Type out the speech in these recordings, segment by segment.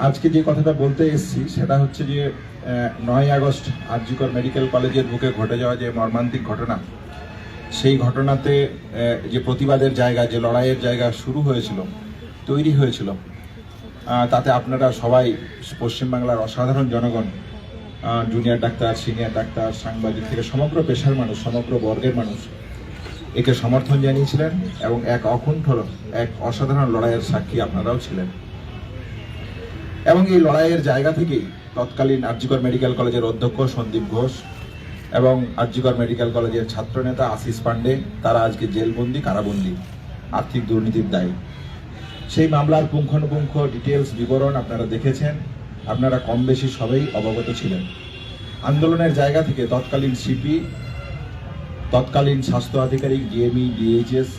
আজকে যে কথাটা বলতে এসেছি সেটা হচ্ছে যে 9 আগস্ট আরজিকর মেডিকেল কলেজের বুকে ঘটে যাওয়া যে মর্মান্তিক ঘটনা, সেই ঘটনাতে যে প্রতিবাদের জায়গা, যে লড়াইয়ের জায়গা শুরু হয়েছিল, তৈরি হয়েছিল, তাতে আপনারা সবাই পশ্চিমবাংলার অসাধারণ জনগণ, জুনিয়র ডাক্তার, সিনিয়র ডাক্তার, সাংবাদিক থেকে সমগ্র পেশার মানুষ, সমগ্র বর্গের মানুষ একে সমর্থন জানিয়েছিলেন এবং এক অকুণ্ঠ, এক অসাধারণ লড়াইয়ের সাক্ষী আপনারাও ছিলেন। এবং এই লড়াইয়ের জায়গা থেকেই তৎকালীন আরজিকর মেডিকেল কলেজের অধ্যক্ষ সন্দীপ ঘোষ এবং আরজিকর মেডিকেল কলেজের ছাত্রনেতা আশিস পান্ডে তারা আজকে জেলবন্দি, কারাবন্দি, আর্থিক দুর্নীতির দায়ী। সেই মামলার পুঙ্খানুপুঙ্খ ডিটেলস বিবরণ আপনারা দেখেছেন, আপনারা কম বেশি সবাই অবগত ছিলেন। আন্দোলনের জায়গা থেকে তৎকালীন সিপি, তৎকালীন স্বাস্থ্য আধিকারিক, ডিএমই, ডিএইচএস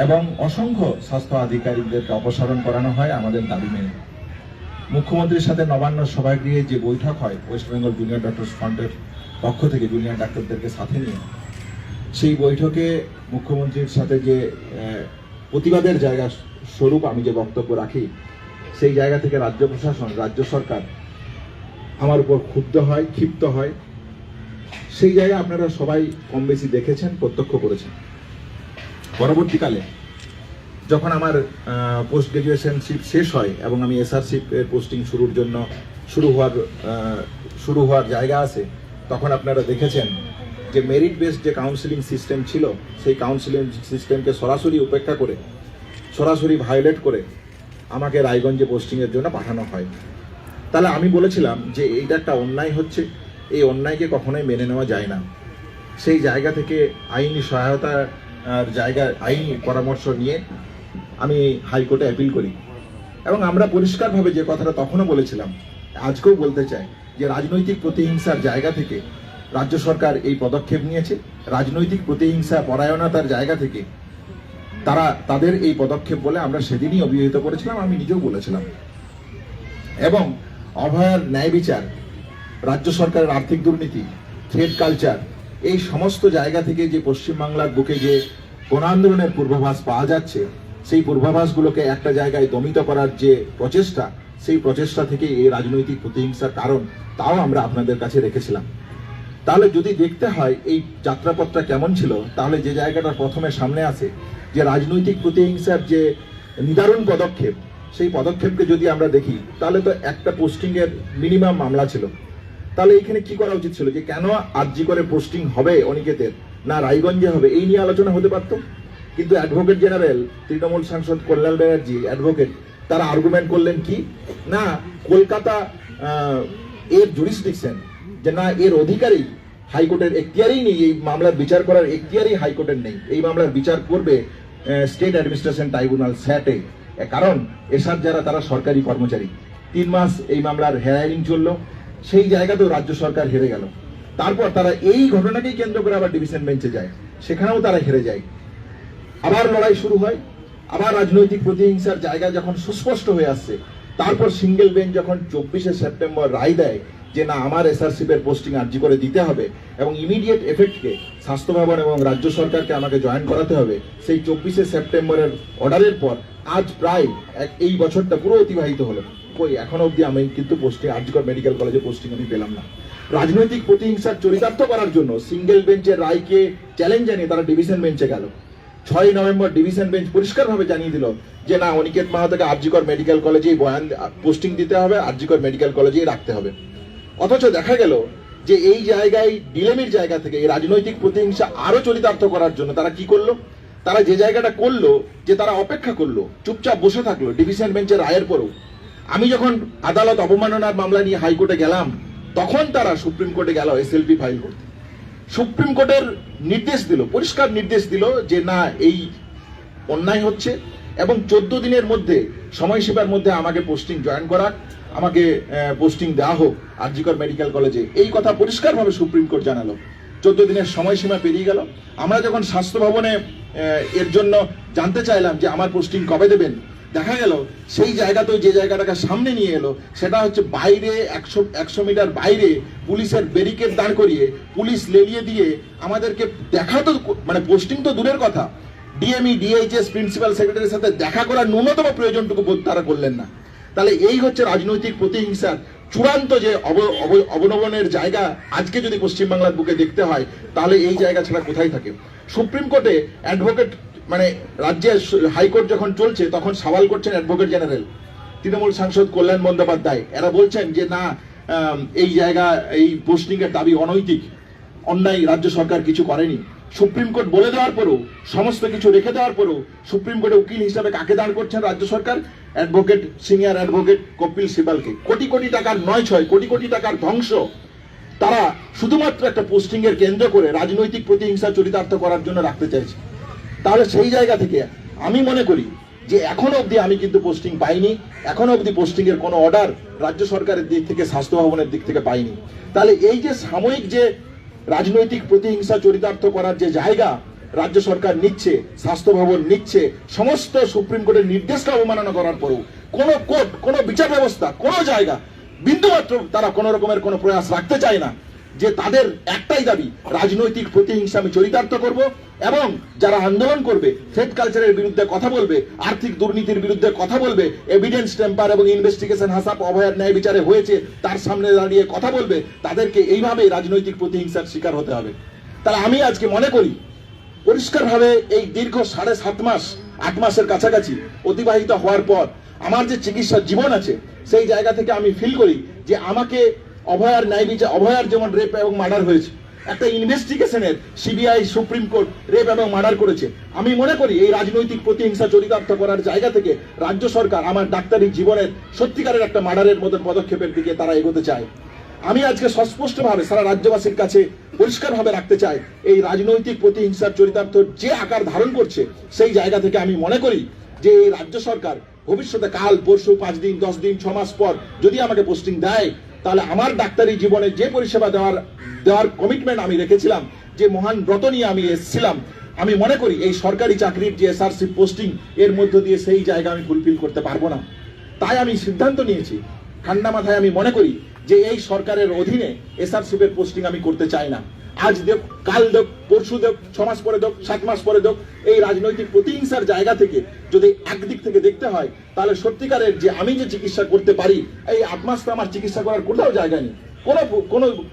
এবং অসংখ্য স্বাস্থ্য আধিকারিকদেরকে অপসারণ করানো হয় আমাদের দাবি মেনে। মুখ্যমন্ত্রীর সাথে নবান্ন সভাগৃহে যে বৈঠক হয় ওয়েস্ট বেঙ্গল জুনিয়র ডক্টরস ফ্রন্টের পক্ষ থেকে জুনিয়র ডাক্তারদেরকে সাথে নিয়ে, সেই বৈঠকে মুখ্যমন্ত্রীর সাথে যে প্রতিবাদের জায়গা স্বরূপ আমি যে বক্তব্য রাখি, সেই জায়গা থেকে রাজ্য প্রশাসন, রাজ্য সরকার আমার উপর ক্ষুব্ধ হয়, ক্ষিপ্ত হয়। সেই জায়গায় আপনারা সবাই কম বেশি দেখেছেন, প্রত্যক্ষ করেছেন। পরবর্তীকালে যখন আমার পোস্ট গ্রাজুয়েশনশিপ শেষ হয় এবং আমি এসআরশিপ এর পোস্টিং শুরু হওয়ার জায়গা আছে, তখন আপনারা দেখেছেন যে মেরিট বেসড যে কাউন্সিলিং সিস্টেম ছিল, সেই কাউন্সিলিং সিস্টেমকে সরাসরি উপেক্ষা করে, সরাসরি ভায়োলেট করে আমাকে রায়গঞ্জে পোস্টিংয়ের জন্য পাঠানো হয়। তাহলে আমি বলেছিলাম যে এইটা একটা অন্যায় হচ্ছে, এই অন্যায়কে কখনোই মেনে নেওয়া যায় না। সেই জায়গা থেকে আইনি সহায়তার জায়গায় আইনি পরামর্শ নিয়ে আমি হাইকোর্টে অ্যাপিল করি এবং আমরা পরিষ্কারভাবে যে কথাটা তখনও বলেছিলাম, আজকেও বলতে চাই যে রাজনৈতিক প্রতিহিংসার জায়গা থেকে রাজ্য সরকার এই পদক্ষেপ নিয়েছে। রাজনৈতিক প্রতিহিংসা পরায়ণতার জায়গা থেকে তারা তাদের এই পদক্ষেপ বলে আমরা সেদিনই অভিহিত করেছিলাম, আমি নিজেও বলেছিলাম। এবং অভয়ার ন্যায় বিচার, রাজ্য সরকারের আর্থিক দুর্নীতি, থ্রেড কালচার, এই সমস্ত জায়গা থেকে যে পশ্চিমবাংলার বুকে যে গণ আন্দোলনের পূর্বাভাস পাওয়া যাচ্ছে, সেই পূর্বাভাসগুলোকে একটা জায়গায় দমিত করার যে প্রচেষ্টা, সেই প্রচেষ্টা থেকে এই রাজনৈতিক প্রতিহিংসার কারণ, তাও আমরা আপনাদের কাছে রেখেছিলাম। তাহলে যদি দেখতে হয় এই যাত্রাপথটা কেমন ছিল, তাহলে যে জায়গাটা প্রথমে সামনে আসে যে রাজনৈতিক প্রতিহিংসার যে নিদারুণ পদক্ষেপ, সেই পদক্ষেপকে যদি আমরা দেখি, তাহলে তো একটা পোস্টিংয়ের মিনিমাম মামলা ছিল। তাহলে এখানে কি করা উচিত ছিল যে কেন আরজি করে পোস্টিং হবে অনিকেতের, না রায়গঞ্জে হবে, এই নিয়ে আলোচনা হতে পারত। কিন্তু অ্যাডভোকেট জেনারেল, তৃণমূল সাংসদ কল্যাণ ব্যানার্জি অ্যাডভোকেট, তারা আর্গুমেন্ট করলেন কি না, কলকাতা এর জুরিসডিকশন, যে না এর অধিকারী হাইকোর্টের এখতিয়ারই নেই, এই মামলার বিচার করার এখতিয়ারই হাইকোর্টের নেই, এই মামলার বিচার করবে স্টেট অ্যাডমিনিস্ট্রেশন ট্রাইব্যুনাল স্যাটে। কারণ এসআর যারা, তারা সরকারি কর্মচারী। 3 মাস এই মামলার হেয়ারিং চললো, সেই জায়গাতেও রাজ্য সরকার হেরে গেল। তারপর তারা এই ঘটনাকেই কেন্দ্র করে আবার ডিভিশন বেঞ্চে যায়, সেখানেও তারা হেরে যায়। আবার লড়াই শুরু হয়, আবার রাজনৈতিক প্রতিহিংসার জায়গা যখন সুস্পষ্ট হয়ে আসছে, তারপর সিঙ্গেল বেঞ্চ যখন 24শে সেপ্টেম্বর রায় দেয় যে না আমার এসআরশিপের পোস্টিং আরজি করে দিতে হবে এবং ইমিডিয়েট এফেক্টকে স্বাস্থ্য ভবন এবং রাজ্য সরকারকে আমাকে জয়েন করাতে হবে, সেই 24শে সেপ্টেম্বরের অর্ডারের পর আজ প্রায় এই বছরটা পুরো অতিবাহিত হলো, কই এখনো অবধি আমি কিন্তু পোস্টিং আরজিকর মেডিকেল কলেজে পোস্টিং আমি পেলাম না। রাজনৈতিক প্রতিহিংসার চরিতার্থ করার জন্য সিঙ্গেল বেঞ্চের রায়কে চ্যালেঞ্জ জানিয়ে তারা ডিভিশন বেঞ্চে গেল। 6 নভেম্বর ডিভিশন বেঞ্চ পরিষ্কারভাবে জানিয়ে দিল যে না অনিকেত মাহাতোকে আরজিকর মেডিকেল কলেজেই পোস্টিং দিতে হবে, আরজিকর মেডিকেল কলেজেই রাখতে হবে। অথচ দেখা গেল যে এই জায়গায় ডিলেমির জায়গা থেকে এই রাজনৈতিক প্রতিহিংসা আরো চরিতার্থ করার জন্য তারা কি করলো, তারা যে জায়গাটা করলো যে তারা অপেক্ষা করলো, চুপচাপ বসে থাকলো ডিভিশন বেঞ্চের রায়ের পরেও। আমি যখন আদালত অবমাননার মামলা নিয়ে হাইকোর্টে গেলাম, তখন তারা সুপ্রিম কোর্টে গেল এসএলপি ফাইল করতে। সুপ্রিম কোর্টের নির্দেশ দিল, পরিষ্কার নির্দেশ দিল যে না এই অন্যায় হচ্ছে এবং 14 দিনের মধ্যে সময়সীমার মধ্যে আমাকে পোস্টিং জয়েন করাক, আমাকে পোস্টিং দেওয়া হোক আরজিকর মেডিকেল কলেজে, এই কথা পরিষ্কারভাবে সুপ্রিম কোর্ট জানালো। 14 দিনের সময়সীমা পেরিয়ে গেল। আমরা যখন স্বাস্থ্য ভবনে এর জন্য জানতে চাইলাম যে আমার পোস্টিং কবে দেবেন, দেখা গেল সেই জায়গাতেও যে জায়গাটাকে সামনে নিয়ে এলো সেটা হচ্ছে বাইরে 100 মিটার বাইরে পুলিশের ব্যারিকেড দাঁড় করিয়ে, পুলিশ লেলিয়ে দিয়ে আমাদেরকে দেখা তো মানে পোস্টিং তো দূরের কথা, ডিএমই, ডিএইচএস, প্রিন্সিপাল সেক্রেটারির সাথে দেখা করার ন্যূনতম প্রয়োজনটুকু তারা করলেন না। তাহলে এই হচ্ছে রাজনৈতিক প্রতিহিংসার চূড়ান্ত যে অবনমনের জায়গা। আজকে যদি পশ্চিমবাংলার বুকে দেখতে হয় তাহলে এই জায়গা ছাড়া কোথায় থাকে? সুপ্রিম কোর্টে অ্যাডভোকেট মানে রাজ্যের হাইকোর্ট যখন চলছে তখন সওয়াল করছেন অ্যাডভোকেট জেনারেল তৃণমূল সাংসদ কল্যাণ বন্দ্যোপাধ্যায়। এরা বলছেন যে না, এই জায়গা এই পোস্টিং এর দাবি অনৈতিক, অন্যায়, রাজ্য সরকার কিছু করেনি। সুপ্রিম কোর্ট বলে দেওয়ার পরেও, সমস্ত কিছু রেখে দেওয়ার পরেও সুপ্রিম কোর্টে উকিল হিসাবে কাকে দাঁড় করছেন রাজ্য সরকার? অ্যাডভোকেট, সিনিয়র অ্যাডভোকেট কপিল সিবালকে। কোটি কোটি টাকার নয় ছয়, কোটি কোটি টাকার ধ্বংস তারা শুধুমাত্র একটা পোস্টিং এর কেন্দ্র করে রাজনৈতিক প্রতিহিংসা চরিতার্থ করার জন্য রাখতে চাইছে। তাহলে সেই জায়গা থেকে আমি মনে করি যে এখনো অবধি আমি কিন্তু পোস্টিং পাইনি, এখনো অবধি পোস্টিং এর কোনো অর্ডার রাজ্য সরকারের দিক থেকে, স্বাস্থ্য ভবনের দিক থেকে পাইনি। তাহলে এই যে সাময়িক যে রাজনৈতিক প্রতিহিংসা চরিতার্থ করার যে জায়গা রাজ্য সরকার নিচ্ছে, স্বাস্থ্য ভবন নিচ্ছে, সমস্ত সুপ্রিম কোর্টের নির্দেশকে অবমাননা করার পরেও কোনো কোর্ট, কোনো বিচার ব্যবস্থা, কোনো জায়গা বিন্দুমাত্র তারা কোনো রকমের কোনো প্রয়াস রাখতে চায় না। যে তাদের একটাই দাবি, রাজনৈতিক প্রতিহিংসা আমি চরিতার্থ করব, এবং যারা আন্দোলন করবে, থ্রেট কালচারের বিরুদ্ধে কথা বলবে, আর্থিক দুর্নীতির বিরুদ্ধে কথা বলবে, এভিডেন্স টেম্পার এবং ইনভেস্টিগেশন হাসাপ অভয়ার ন্যায় বিচারে হয়েছে তার সামনে দাঁড়িয়ে কথা বলবে, তাদেরকে এইভাবেই রাজনৈতিক প্রতিহিংসার শিকার হতে হবে। তাহলে আমি আজকে মনে করি পরিষ্কারভাবে এই দীর্ঘ 7.5 মাস, 8 মাসের কাছাকাছি অতিবাহিত হওয়ার পর আমার যে চিকিৎসার জীবন আছে, সেই জায়গা থেকে আমি ফিল করি যে আমাকে অভয়ার ন্যায় বিচার, অভয়ার যেমন রেপ এবং মার্ডার হয়েছে, একটা ইনভেস্টিগেশনের সিবিআই, সুপ্রিম কোর্ট রেপ এবং মার্ডার করেছে। আমি মনে করি এই রাজনৈতিক প্রতিহিংসা চরিতার্থ করার জায়গা থেকে রাজ্য সরকার আমার ডাক্তারি জীবনের সত্যিকারের একটা মার্ডারের মতন পদক্ষেপের দিকে তারা এগোতে চায়। আমি আজকে সস্পষ্টভাবে সারা রাজ্যবাসীর কাছে পরিষ্কারভাবে রাখতে চাই, এই রাজনৈতিক প্রতিহিংসার চরিতার্থ যে আকার ধারণ করছে, সেই জায়গা থেকে আমি মনে করি যে এই রাজ্য সরকার ভবিষ্যতে কাল, পরশু, 5 দিন, 10 দিন, 6 মাস পর যদি আমাকে পোস্টিং দেয়, তাহলে আমার ডাক্তারি জীবনে যে পরিষেবা দেওয়ার কমিটমেন্ট আমি রেখেছিলাম, যে মহান ব্রত নিয়ে আমি এসেছিলাম, আমি মনে করি এই সরকারি চাকরির যে এসআরসি পোস্টিং, এর মধ্য দিয়ে সেই জায়গা আমি ফুলফিল করতে পারবো না। তাই আমি সিদ্ধান্ত নিয়েছি, ঠান্ডা মাথায় আমি মনে করি যে এই সরকারের অধীনে এসআরসিপ এর পোস্টিং আমি করতে চাই না। আজ দেখ, কাল দেখ, পরশু দেখ, 6 মাস পরে দেখ, 7 মাস পরে দেখ, এই রাজনৈতিক প্রতিহিংসার জায়গা থেকে যদি একদিক থেকে দেখতে হয়, তাহলে সত্যিকারের যে আমি যে চিকিৎসা করতে পারি, এই 8 মাস তো আমার চিকিৎসা করার কোথাও জায়গা নেই,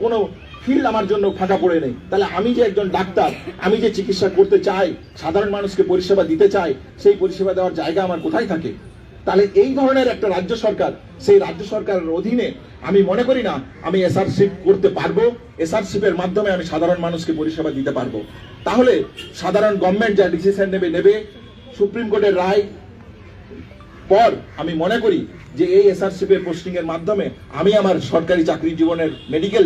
কোনো ফিল্ড আমার জন্য ফাঁকা পড়ে নেই। তাহলে আমি যে একজন ডাক্তার, আমি যে চিকিৎসা করতে চাই, সাধারণ মানুষকে পরিষেবা দিতে চাই, সেই পরিষেবা দেওয়ার জায়গা আমার কোথায় থাকে? তাহলে এই ধরনের একটা রাজ্য সরকার, সেই রাজ্য সরকারের অধীনে আমি মনে করি না আমি এসআরসিপ করতে পারবো। এসআরসিপ এর মাধ্যমে আমি সাধারণ মানুষকে পরিষেবা দিতে পারবো। তাহলে সাধারণ গভর্নমেন্ট যা ডিসিশন নেবে, সুপ্রিম কোর্টের রায় পর আমি মনে করি যে এই এসআরসিপ এর পোস্টিং এর মাধ্যমে আমি আমার সরকারি চাকরি জীবনের মেডিকেল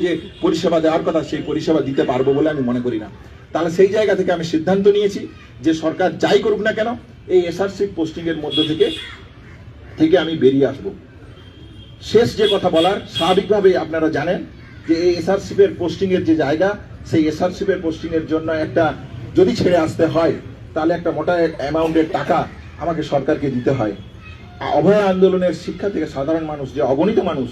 যে পরিষেবা দেওয়ার কথা, সেই পরিষেবা দিতে পারবো বলে আমি মনে করি না। তাহলে সেই জায়গা থেকে আমি সিদ্ধান্ত নিয়েছি যে সরকার যাই করুক না কেন, এই এসআরসিপ পোস্টিং এর মধ্য থেকে আমি বেরিয়ে আসব। শেষ যে কথা বলার, স্বাভাবিকভাবে আপনারা জানেন যে এই এসআরসিপ এর পোস্টিং এর যে জায়গা, সেই এসআরসিপ এর পোস্টিং এর জন্য একটা যদি ছেড়ে আসতে হয়, তাহলে একটা মোটা অ্যামাউন্টের টাকা আমাকে সরকারকে দিতে হয়। অভয় আন্দোলনের শিক্ষা থেকে সাধারণ মানুষ, যে অগণিত মানুষ,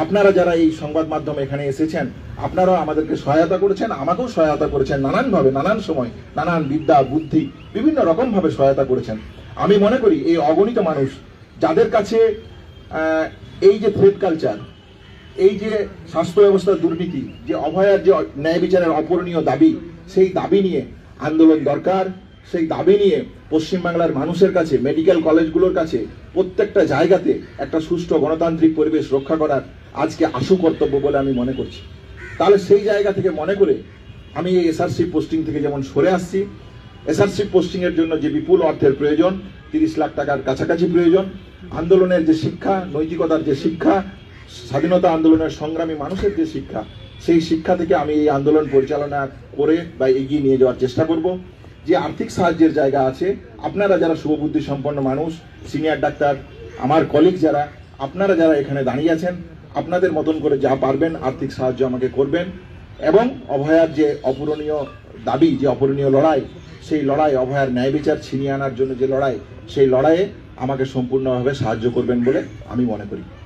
আপনারা যারা এই সংবাদ মাধ্যমে এখানে এসেছেন, আপনারাও আমাদেরকে সহায়তা করেছেন, আমাকেও সহায়তা করেছেন, নানানভাবে, নানান সময়, নানান বিদ্যা বুদ্ধি, বিভিন্ন রকম ভাবে সহায়তা করেছেন। আমি মনে করি এই অগণিত মানুষ যাদের কাছে এই যে থ্রেট কালচার, এই যে স্বাস্থ্য ব্যবস্থার দুর্নীতি, যে অভয়ার যে ন্যায় বিচারের অপূরণীয় দাবি, সেই দাবি নিয়ে আন্দোলন দরকার। সেই দাবি নিয়ে পশ্চিমবাংলার মানুষের কাছে, মেডিকেল কলেজগুলোর কাছে, প্রত্যেকটা জায়গাতে একটা সুষ্ঠু গণতান্ত্রিক পরিবেশ রক্ষা করার আজকে আশু কর্তব্য বলে আমি মনে করছি। তাহলে সেই জায়গা থেকে মনে করে আমি এই এসআরসি পোস্টিং থেকে যেমন সরে আসছি, এসআরসি পোস্টিং এর জন্য যে বিপুল অর্থের প্রয়োজন, 30 লাখ টাকার কাছাকাছি প্রয়োজন, আন্দোলনের যে শিক্ষা, নৈতিকতার যে শিক্ষা, স্বাধীনতা আন্দোলনের সংগ্রামী মানুষের যে শিক্ষা, সেই শিক্ষা থেকে আমি এই আন্দোলন পরিচালনা করে বা এগিয়ে নিয়ে যাওয়ার চেষ্টা করব। যে আর্থিক সাহায্যের জায়গা আছে, আপনারা যারা শুভবুদ্ধি সম্পন্ন মানুষ, সিনিয়র ডাক্তার, আমার কলিগ যারা, আপনারা যারা এখানে দাঁড়িয়ে আছেন, আপনাদের মতন করে যা পারবেন আর্থিক সাহায্য আমাকে করবেন। এবং অভয়ার যে অপূরণীয় দাবি, যে অপূরণীয় লড়াই, সেই লড়াই, অভয়ার ন্যায় বিচার ছিনিয়ে আনার জন্য যে লড়াই, সেই লড়াইয়ে আমাকে সম্পূর্ণভাবে সাহায্য করবেন বলে আমি মনে করি।